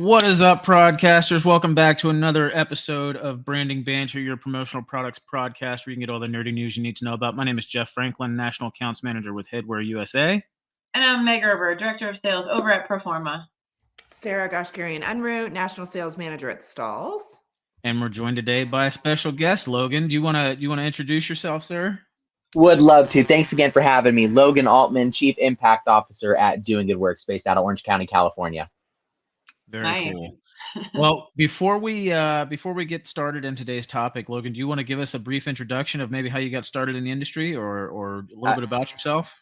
What is up, broadcasters? Welcome back to another episode of Branding Banter, your promotional products podcast where you can get all the nerdy news you need to know about. My name is Jeff Franklin, National Accounts Manager with Headwear USA. And I'm Meg Gerber, Director of Sales over at Proforma. Sarah Goshgarian-Unruh, National Sales Manager at Stalls. And we're joined today by a special guest, Logan. Do you want to introduce yourself, sir? Would love to. Thanks again for having me. Logan Altman, Chief Impact Officer at Doing Good Works, based out of Orange County, California. Very cool. Well, before we get started in today's topic, Logan, do you want to give us a brief introduction of maybe how you got started in the industry or a little bit about yourself?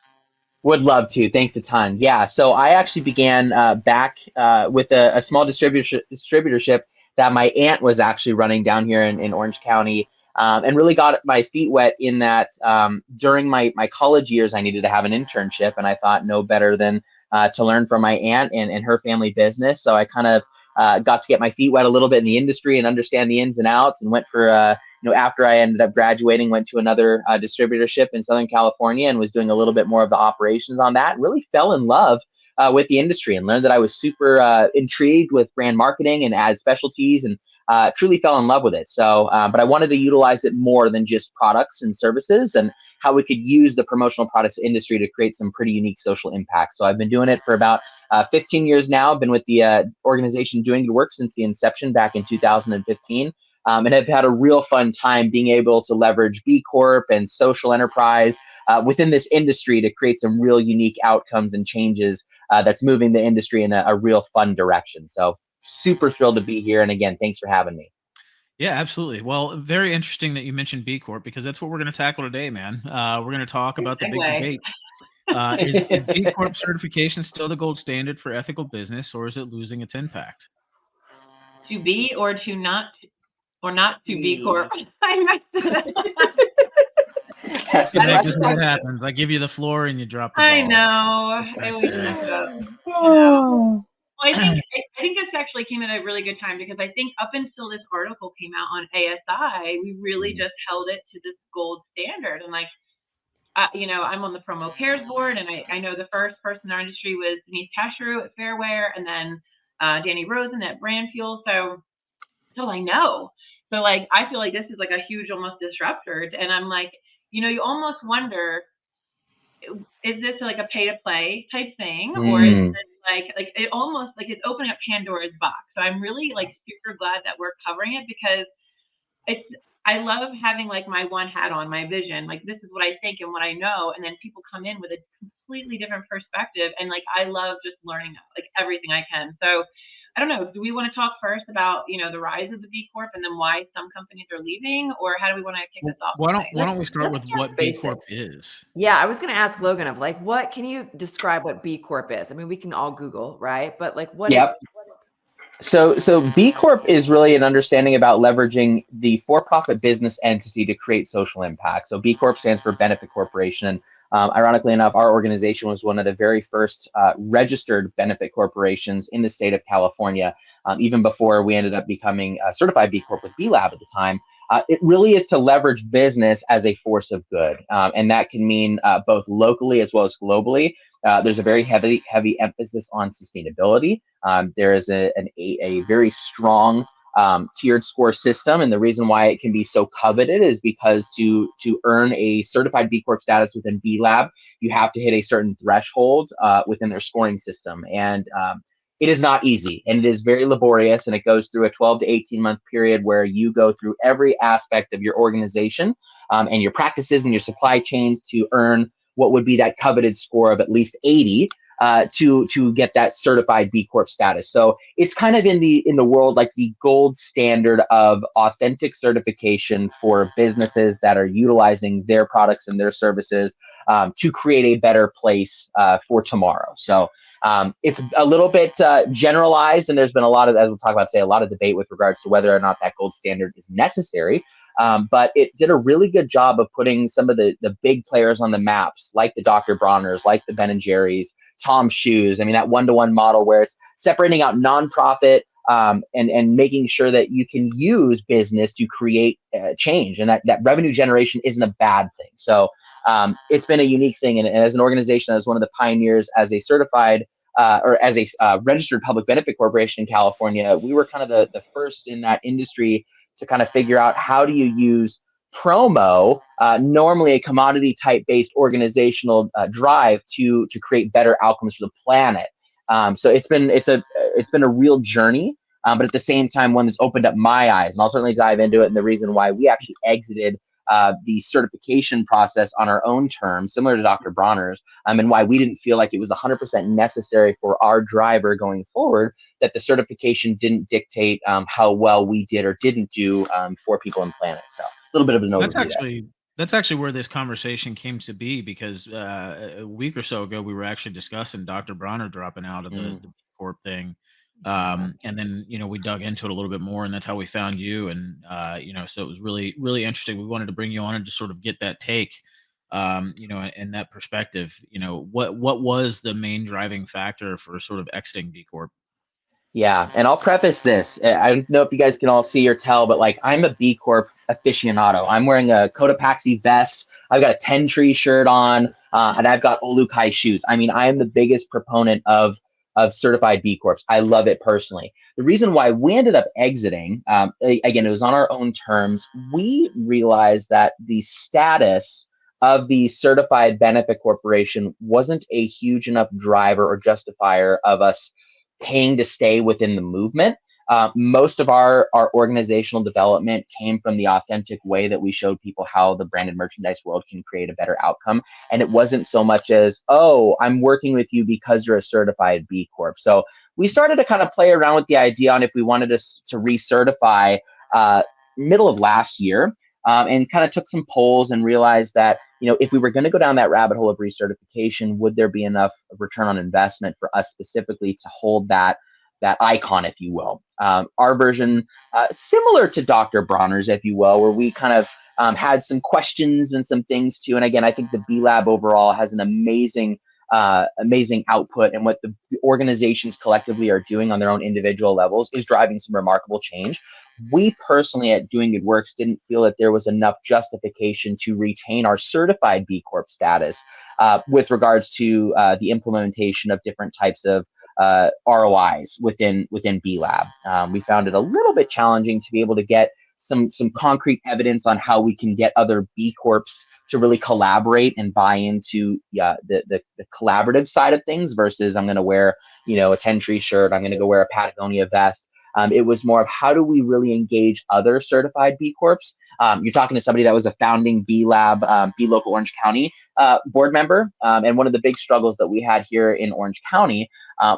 Would love to. Thanks a ton. Yeah, so I actually began back with a small distributorship that my aunt was actually running down here in Orange County, and really got my feet wet in that during my college years, I needed to have an internship, and I thought no better than to learn from my aunt and her family business. So I kind of got to get my feet wet a little bit in the industry and understand the ins and outs, and went for, after I ended up graduating, went to another distributorship in Southern California and was doing a little bit more of the operations on that. Really fell in love with the industry and learned that I was super intrigued with brand marketing and ad specialties, and truly fell in love with it. So, but I wanted to utilize it more than just products and services, and how we could use the promotional products industry to create some pretty unique social impact. So I've been doing it for about 15 years now. I've been with the organization Doing Good Work since the inception back in 2015. And I've had a real fun time being able to leverage B Corp and social enterprise within this industry to create some real unique outcomes and changes that's moving the industry in a real fun direction. So super thrilled to be here. And again, thanks for having me. Yeah, absolutely. Well, very interesting that you mentioned B Corp, because that's what we're going to tackle today, man. We're going to talk about the big debate. Is B Corp certification still the gold standard for ethical business, or is it losing its impact? To be or to not, or not to B Corp. That's what happens. I give you the floor and you drop the ball. I know. Well, I think this actually came at a really good time, because I think up until this article came out on ASI, we really just held it to this gold standard. And I'm on the Promo Cares board, and I know the first person in our industry was Denise Tasheru at Fairwear, and then Danny Rosen at Brand Fuel. So I know. So I feel like this is a huge almost disruptor. And I'm you almost wonder, is this a pay to play type thing, or is it it almost it's opening up Pandora's box? So I'm really super glad that we're covering it, because I love having my one hat on, my vision. This is what I think and what I know, and then people come in with a completely different perspective, and I love just learning everything I can. So I don't know. Do we want to talk first about the rise of the B Corp and then why some companies are leaving, or how do we want to kick this off? Why don't we start with what B Corp is? Yeah, I was going to ask Logan of what can you describe what B Corp is? I mean, we can all Google, right? But what? Yep. So B Corp is really an understanding about leveraging the for-profit business entity to create social impact. So B Corp stands for Benefit Corporation. And ironically enough, our organization was one of the very first registered benefit corporations in the state of California, even before we ended up becoming a certified B Corp with B Lab at the time. It really is to leverage business as a force of good. And that can mean both locally as well as globally. There's a very heavy emphasis on sustainability. There is a very strong tiered score system, and the reason why it can be so coveted is because to earn a certified B Corp status within B Lab, you have to hit a certain threshold within their scoring system, and it is not easy, and it is very laborious, and it goes through a 12 to 18 month period where you go through every aspect of your organization and your practices and your supply chains to earn what would be that coveted score of at least 80 to get that certified B Corp status. So it's kind of in the world the gold standard of authentic certification for businesses that are utilizing their products and their services to create a better place for tomorrow. So it's a little bit generalized, and there's been a lot of, as we'll talk about today, a lot of debate with regards to whether or not that gold standard is necessary. But it did a really good job of putting some of the big players on the maps, like the Dr. Bronner's, like the Ben & Jerry's, Tom's Shoes. I mean, that one-to-one model where it's separating out nonprofit and making sure that you can use business to create change, and that revenue generation isn't a bad thing. So it's been a unique thing. And as an organization, as one of the pioneers, as a certified or as a registered public benefit corporation in California, we were kind of the first in that industry to kind of figure out how do you use promo, normally a commodity type based organizational drive to create better outcomes for the planet. So it's been a real journey, but at the same time, one that's opened up my eyes, and I'll certainly dive into it. And the reason why we actually exited the certification process on our own terms, similar to Dr. Bronner's, and why we didn't feel like it was 100% necessary for our driver going forward, that the certification didn't dictate how well we did or didn't do for people and planet. So a little bit of an overview. That's actually where this conversation came to be, because a week or so ago, we were actually discussing Dr. Bronner dropping out of the B Corp thing. And then, we dug into it a little bit more, and that's how we found you. And, so it was really, really interesting. We wanted to bring you on and just sort of get that take, and that perspective. What was the main driving factor for sort of exiting B Corp? Yeah, and I'll preface this. I don't know if you guys can all see or tell, but like, I'm a B Corp aficionado. I'm wearing a Cotopaxi vest. I've got a 10 Tree shirt on, and I've got Olukai shoes. I mean, I am the biggest proponent of certified B Corps. I love it personally. The reason why we ended up exiting, again, it was on our own terms. We realized that the status of the certified benefit corporation wasn't a huge enough driver or justifier of us paying to stay within the movement. Most of our organizational development came from the authentic way that we showed people how the branded merchandise world can create a better outcome. And it wasn't so much as, oh, I'm working with you because you're a certified B Corp. So we started to kind of play around with the idea on if we wanted to recertify middle of last year, and kind of took some polls and realized that, if we were going to go down that rabbit hole of recertification, would there be enough return on investment for us specifically to hold that icon, if you will? Our version, similar to Dr. Bronner's, if you will, where we kind of had some questions and some things too. And again, I think the B Lab overall has an amazing output, and what the organizations collectively are doing on their own individual levels is driving some remarkable change. We personally at Doing Good Works didn't feel that there was enough justification to retain our certified B Corp status with regards to the implementation of different types of ROIs within B Lab. We found it a little bit challenging to be able to get some concrete evidence on how we can get other B Corps to really collaborate and buy into the collaborative side of things versus I'm going to wear a 10 Tree shirt, I'm going to go wear a Patagonia vest. It was more of how do we really engage other certified B Corps? You're talking to somebody that was a founding B Lab, B Local Orange County board member. And one of the big struggles that we had here in Orange County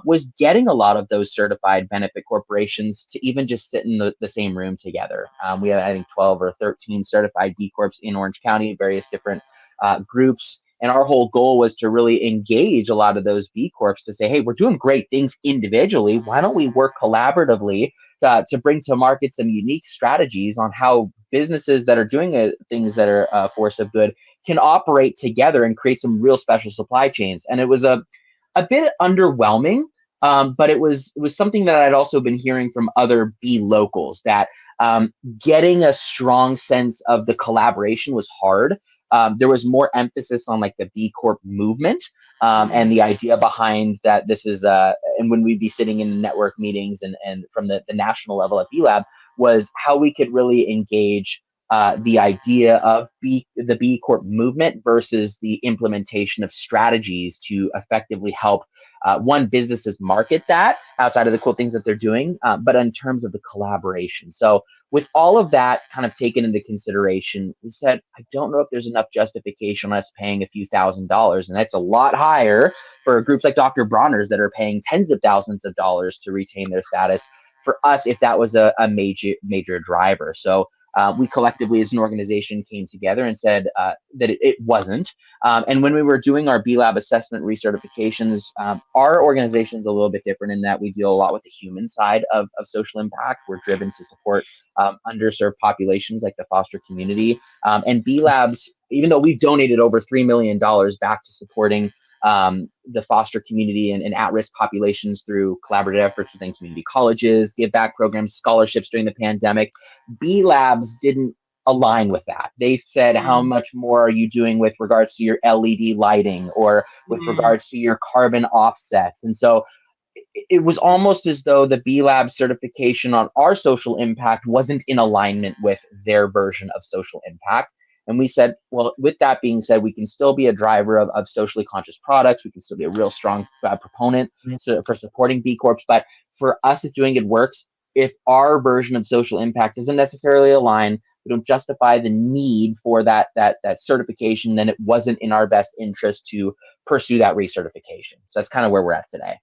was getting a lot of those certified benefit corporations to even just sit in the same room together. We had, I think, 12 or 13 certified B Corps in Orange County, various different groups. And our whole goal was to really engage a lot of those B Corps to say, hey, we're doing great things individually. Why don't we work collaboratively to bring to market some unique strategies on how businesses that are doing things that are a force of good can operate together and create some real special supply chains. And it was a bit underwhelming, but it was something that I'd also been hearing from other B locals, that getting a strong sense of the collaboration was hard. There was more emphasis on like the B Corp movement and the idea behind that. This is and when we'd be sitting in network meetings and from the national level at B Lab, was how we could really engage the idea of the B Corp movement versus the implementation of strategies to effectively help businesses market that outside of the cool things that they're doing, but in terms of the collaboration. So with all of that kind of taken into consideration, we said, I don't know if there's enough justification on us paying a few $1,000s, and that's a lot higher for groups like Dr. Bronner's that are paying tens of thousands of dollars to retain their status. For us, if that was a major driver. So we collectively as an organization came together and said that it wasn't. And when we were doing our B Lab assessment recertifications, our organization is a little bit different in that we deal a lot with the human side of social impact. We're driven to support underserved populations like the foster community. And B Labs, even though we've donated over $3 million back to supporting the foster community and at-risk populations through collaborative efforts within community colleges, give back programs, scholarships during the pandemic, B Labs didn't align with that. They've said, how much more are you doing with regards to your LED lighting or with regards to your carbon offsets? And so it was almost as though the B Lab certification on our social impact wasn't in alignment with their version of social impact. And we said, well, with that being said, we can still be a driver of socially conscious products. We can still be a real strong proponent for supporting B Corps. But for us at Doing Good Works, if our version of social impact doesn't necessarily align, we don't justify the need for that certification, then it wasn't in our best interest to pursue that recertification. So that's kind of where we're at today.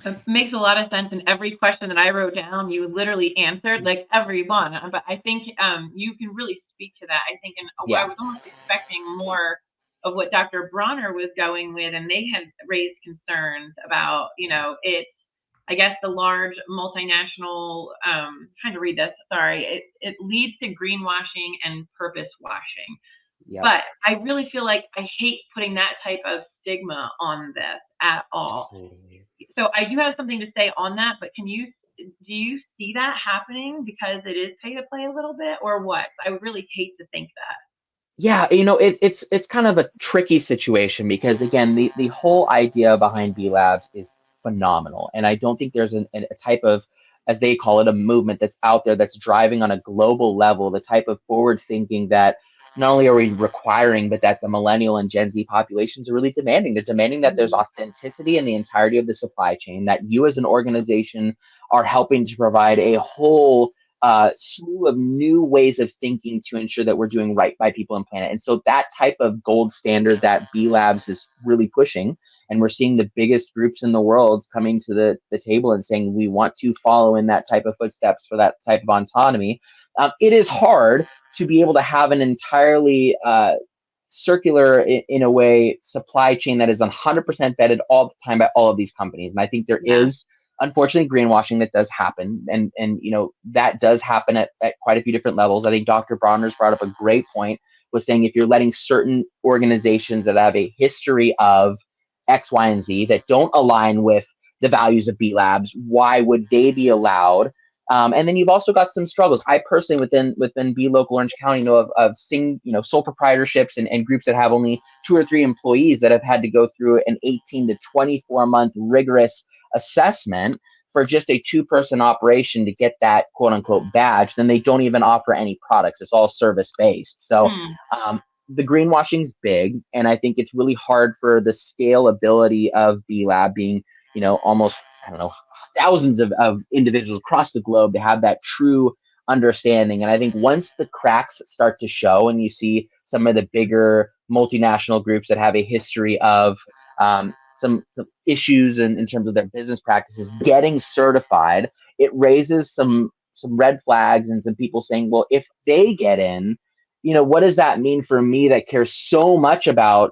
It makes a lot of sense, and every question that I wrote down, you literally answered, like every one. But I think you can really speak to that. I think, and I was almost expecting more of what Dr. Bronner was going with, and they had raised concerns about, I guess the large multinational, trying to read this, sorry, it leads to greenwashing and purpose washing. Yep. But I really feel like I hate putting that type of stigma on this at all. So I do have something to say on that, but do you see that happening because it is pay to play a little bit, or what? I would really hate to think that. Yeah, it's kind of a tricky situation because, again, the whole idea behind B Labs is phenomenal. And I don't think there's a type of, as they call it, a movement that's out there that's driving on a global level, the type of forward thinking that not only are we requiring, but that the millennial and Gen Z populations are really demanding. They're demanding that there's authenticity in the entirety of the supply chain, that you as an organization are helping to provide a whole slew of new ways of thinking to ensure that we're doing right by people and planet. And so that type of gold standard that B Labs is really pushing, and we're seeing the biggest groups in the world coming to the table and saying, we want to follow in that type of footsteps for that type of autonomy. It is hard to be able to have an entirely circular, in a way, supply chain that is 100% vetted all the time by all of these companies. And I think there is, unfortunately, greenwashing that does happen. And that does happen at quite a few different levels. I think Dr. Bronner's brought up a great point, was saying if you're letting certain organizations that have a history of X, Y, and Z that don't align with the values of B Labs, why would they be allowed? And then you've also got some struggles. I personally, within B Local Orange County, know of sole proprietorships and groups that have only 2 or 3 employees that have had to go through an 18 to 24 month rigorous assessment for just a 2-person operation to get that quote unquote badge. Then they don't even offer any products. It's all service based. So the greenwashing's big, and I think it's really hard for the scalability of B Lab being, almost, I don't know, thousands of individuals across the globe to have that true understanding. And I think once the cracks start to show and you see some of the bigger multinational groups that have a history of some issues in terms of their business practices getting certified, it raises some red flags and some people saying, well, if they get in, what does that mean for me that cares so much about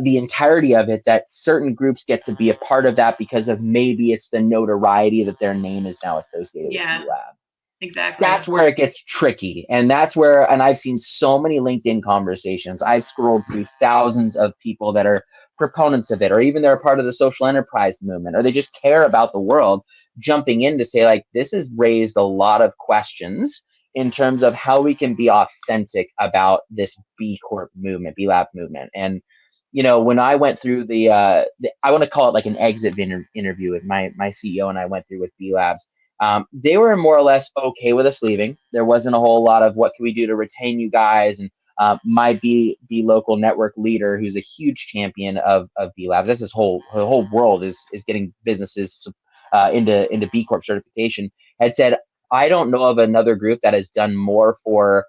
the entirety of it, that certain groups get to be a part of that because of maybe it's the notoriety that their name is now associated with B Lab. Exactly. That's where it gets tricky. And I've seen so many LinkedIn conversations. I've scrolled through thousands of people that are proponents of it, or even they're a part of the social enterprise movement, or they just care about the world, jumping in to say, like, this has raised a lot of questions in terms of how we can be authentic about this B Corp movement, B Lab movement. And when I went through I want to call it like an exit interview with my CEO, and I went through with B Labs, they were more or less okay with us leaving. There wasn't a whole lot of what can we do to retain you guys. And my B Local network leader, who's a huge champion of B Labs, that's his whole world is getting businesses into B Corp certification, had said, I don't know of another group that has done more for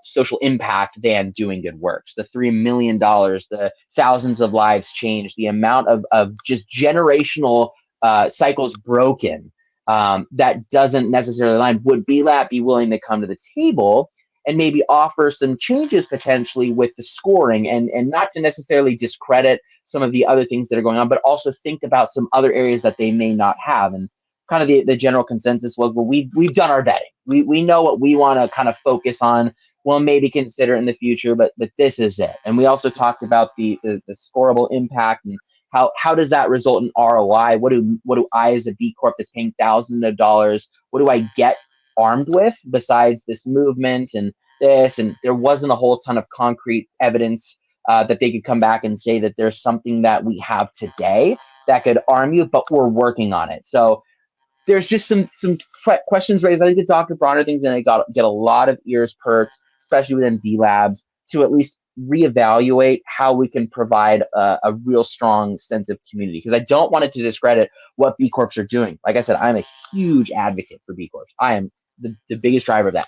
social impact than Doing Good Works. The $3 million, the thousands of lives changed, the amount of just generational cycles broken, that doesn't necessarily align. Would B Lab be willing to come to the table and maybe offer some changes potentially with the scoring, and not to necessarily discredit some of the other things that are going on, but also think about some other areas that they may not have? And kind of the general consensus was, well, we've done our vetting. We know what we want to kind of focus on. We'll maybe consider it in the future, but this is it. And we also talked about the scoreable impact and how does that result in ROI? What do I, as a B Corp that's paying thousands of dollars, what do I get armed with besides this movement? And this, and there wasn't a whole ton of concrete evidence that they could come back and say that there's something that we have today that could arm you, but we're working on it. So there's just some questions raised. I think the Dr. Bronner thing's going to get a lot of ears perked, especially within B Labs, to at least reevaluate how we can provide a real strong sense of community. Because I don't want it to discredit what B Corps are doing. Like I said, I'm a huge advocate for B Corps. I am the biggest driver of that.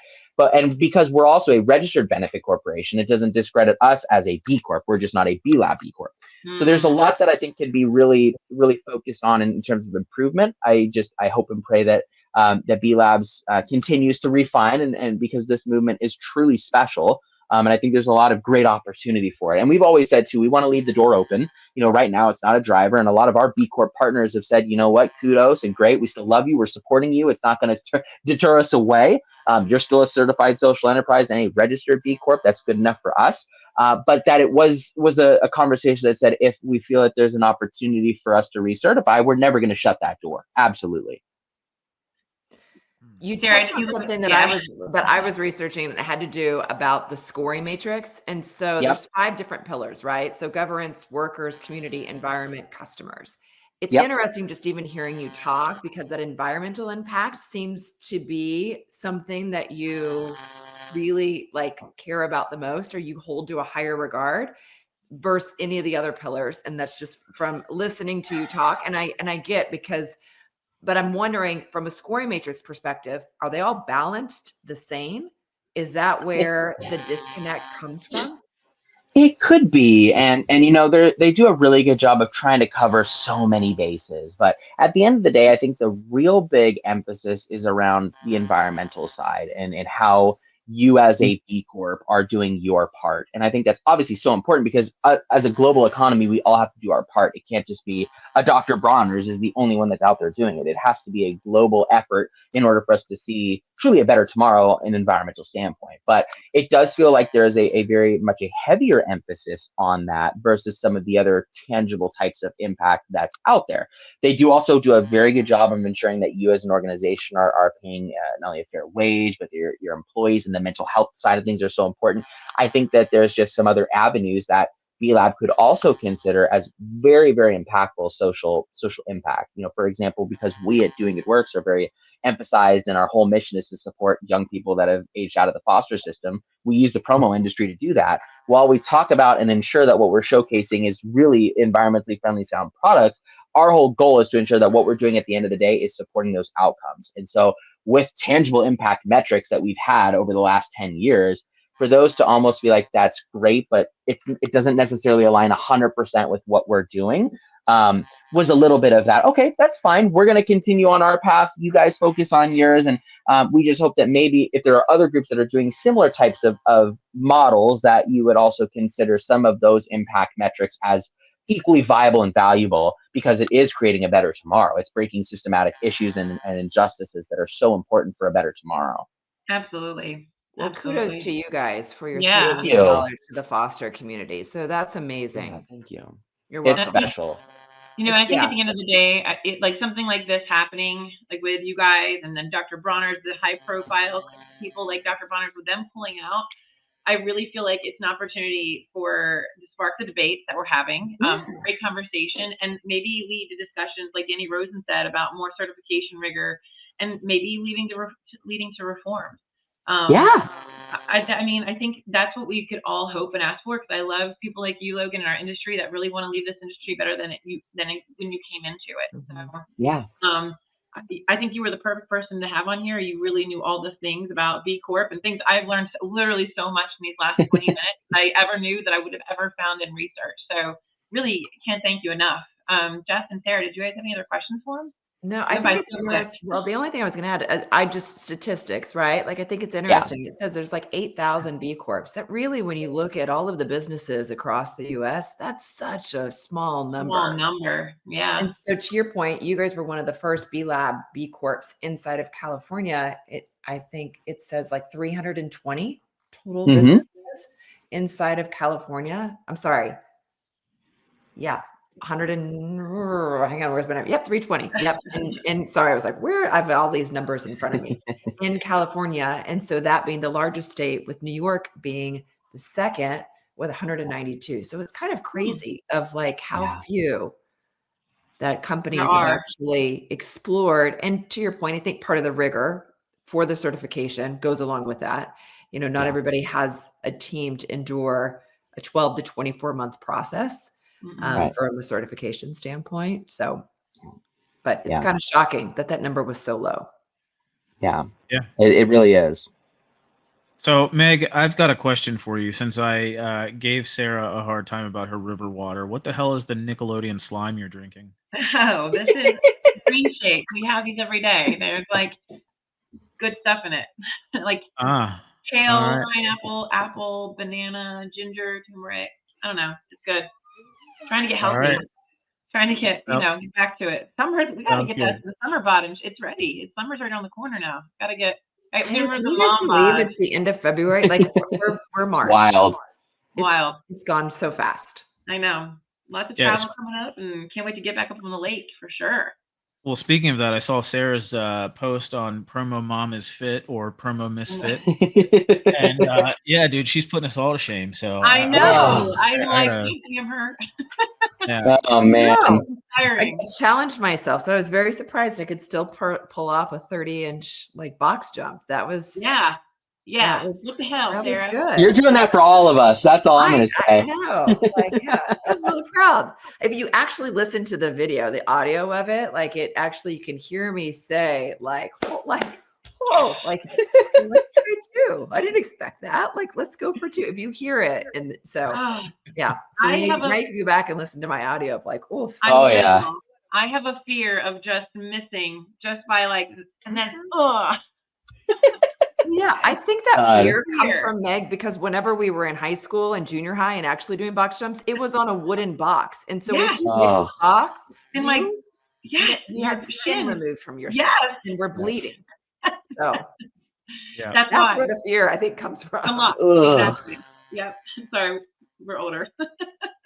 And because we're also a registered benefit corporation, it doesn't discredit us as a B Corp. We're just not a B Lab B Corp. So there's a lot that I think can be really, really focused on in terms of improvement. I hope and pray that that B Labs continues to refine, and because this movement is truly special. And I think there's a lot of great opportunity for it. And we've always said too, we want to leave the door open. Right now it's not a driver, and a lot of our B Corp partners have said, you know what, kudos and great. We still love you. We're supporting you. It's not going to deter us away. You're still a certified social enterprise and a registered B Corp. That's good enough for us. But that it was a conversation that said, if we feel that there's an opportunity for us to recertify, we're never going to shut that door. Absolutely. You touched on something that I was researching that had to do about the scoring matrix. And so there's 5 different pillars, right? So governance, workers, community, environment, customers. It's interesting just even hearing you talk, because that environmental impact seems to be something that you really care about the most, or you hold to a higher regard versus any of the other pillars. And that's just from listening to you talk. And I get but I'm wondering, from a scoring matrix perspective, are they all balanced the same? Is that where the disconnect comes from? It could be, and they do a really good job of trying to cover so many bases. But at the end of the day, I think the real big emphasis is around the environmental side and how you as a B Corp are doing your part. And I think that's obviously so important, because as a global economy, we all have to do our part. It can't just be a Dr. Bronner's is the only one that's out there doing it. It has to be a global effort in order for us to see truly a better tomorrow in an environmental standpoint. But it does feel like there is a very much a heavier emphasis on that versus some of the other tangible types of impact that's out there. They do also do a very good job of ensuring that you as an organization are paying not only a fair wage, but your employees, and the mental health side of things are so important. I think that there's just some other avenues that B Lab could also consider as very, very impactful social impact. For example, because we at Doing Good Works are very emphasized, and our whole mission is to support young people that have aged out of the foster system. We use the promo industry to do that. While we talk about and ensure that what we're showcasing is really environmentally friendly sound products, our whole goal is to ensure that what we're doing at the end of the day is supporting those outcomes. And so with tangible impact metrics that we've had over the last 10 years, for those to almost be like, that's great, but it doesn't necessarily align 100% with what we're doing, was a little bit of that. Okay, that's fine. We're going to continue on our path. You guys focus on yours. And we just hope that maybe if there are other groups that are doing similar types of models, that you would also consider some of those impact metrics as equally viable and valuable, because it is creating a better tomorrow. It's breaking systematic issues and injustices that are so important for a better tomorrow. Absolutely. Well, kudos to you guys for your Thank you. $3 to the foster community. So that's amazing. Yeah, thank you. You're welcome. It's special. I think at the end of the day, something like this happening, like with you guys, and then Dr. Bronner's, the high profile people like Dr. Bronner's, with them pulling out, I really feel like it's an opportunity to spark the debates that we're having, great conversation, and maybe lead to discussions like Danny Rosen said about more certification rigor, and maybe leading to reforms. I think that's what we could all hope and ask for, because I love people like you, Logan, in our industry that really want to leave this industry better than when you came into it. So I think you were the perfect person to have on here. You really knew all the things about B Corp and things I've learned literally so much in these last 20 minutes that I ever knew that I would have ever found in research. So really can't thank you enough. Jess and Sarah, did you guys have any other questions for him? No, I think it's interesting. Well, the only thing I was going to add, just statistics, right? Like, I think it's interesting. It says there's like 8,000 B Corps. That really, when you look at all of the businesses across the U.S., that's such a small number. Yeah. And so to your point, you guys were one of the first B Lab B Corps inside of California. I think it says like 320 total businesses inside of California. I'm sorry. Yeah. 100 and hang on, where's my number? Yep, 320. Yep. And sorry, I was like, where? I have all these numbers in front of me in California. And so that being the largest state, with New York being the second with 192. So it's kind of crazy of like how few that companies have actually explored. And to your point, I think part of the rigor for the certification goes along with that. You know, not everybody has a team to endure a 12 to 24 month process from a certification standpoint. So, but it's kind of shocking that that number was so low. Yeah. It really is. So, Meg, I've got a question for you. Since I gave Sarah a hard time about her river water, what the hell is the Nickelodeon slime you're drinking? Oh, this is green shake. We have these every day. There's like good stuff in it, like kale, pineapple, apple, banana, ginger, turmeric. I don't know. It's good. Trying to get healthy. Trying to get, get back to it. Summer, we got to get that to the summer bottom. It's ready. Summer's right on the corner now. Got to get. Can you guys believe it's the end of February? Like we're March. Wild. It's gone so fast. I know. Lots of travel coming up, and can't wait to get back up on the lake for sure. Well, speaking of that, I saw Sarah's post on Promo Mom is Fit or Promo Misfit, and yeah, dude, she's putting us all to shame. So I know. I'm like, damn her. Yeah. Oh man, I challenged myself, so I was very surprised I could still pull off a 30-inch like box jump. That was yeah. What the hell, that Sarah? was good. You're doing that for all of us. That's all I'm going to say. I know. Like, I was really proud. If you actually listen to the video, the audio of it, like it actually, you can hear me say like, whoa, like let's try 2. I didn't expect that. Like, let's go for 2. If you hear it, and so yeah. So now you can go back and listen to my audio of like, oof. I have a fear of just missing just by like, and then Yeah, I think that fear comes from Meg, because whenever we were in high school and junior high and actually doing box jumps, it was on a wooden box. And so if you mix the box, and you had skin removed from your shin and we're bleeding. So that's where the fear, I think, comes from. Exactly. Yep. Sorry, we're older.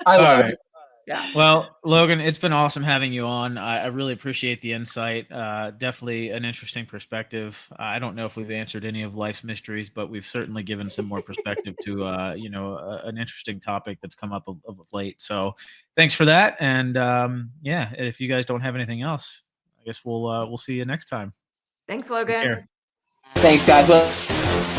I love it. Yeah. Well, Logan, it's been awesome having you on. I really appreciate the insight. Definitely an interesting perspective. I don't know if we've answered any of life's mysteries, but we've certainly given some more perspective to, an interesting topic that's come up of late. So thanks for that. And if you guys don't have anything else, I guess we'll see you next time. Thanks, Logan. Thanks, guys.